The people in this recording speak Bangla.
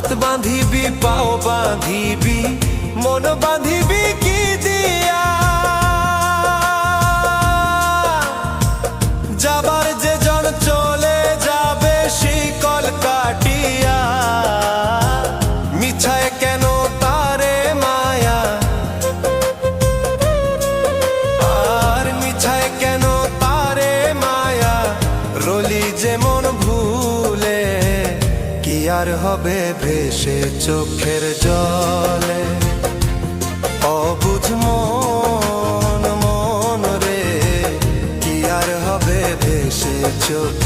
হাত বাঁধিবি পাও বাঁধিবি মন বাঁধিবি কি দিয়া যাবার যে জন চলে যাবে শিকল কাটিয়া মিছায় কেন তারে মায়া আর মিছায় কেন তারে মায়া রলি যেমন ভুলে কি আর হবে ভেসে চোখের জলে অবুঝ মন রে কি আর হবে ভেসে চোখ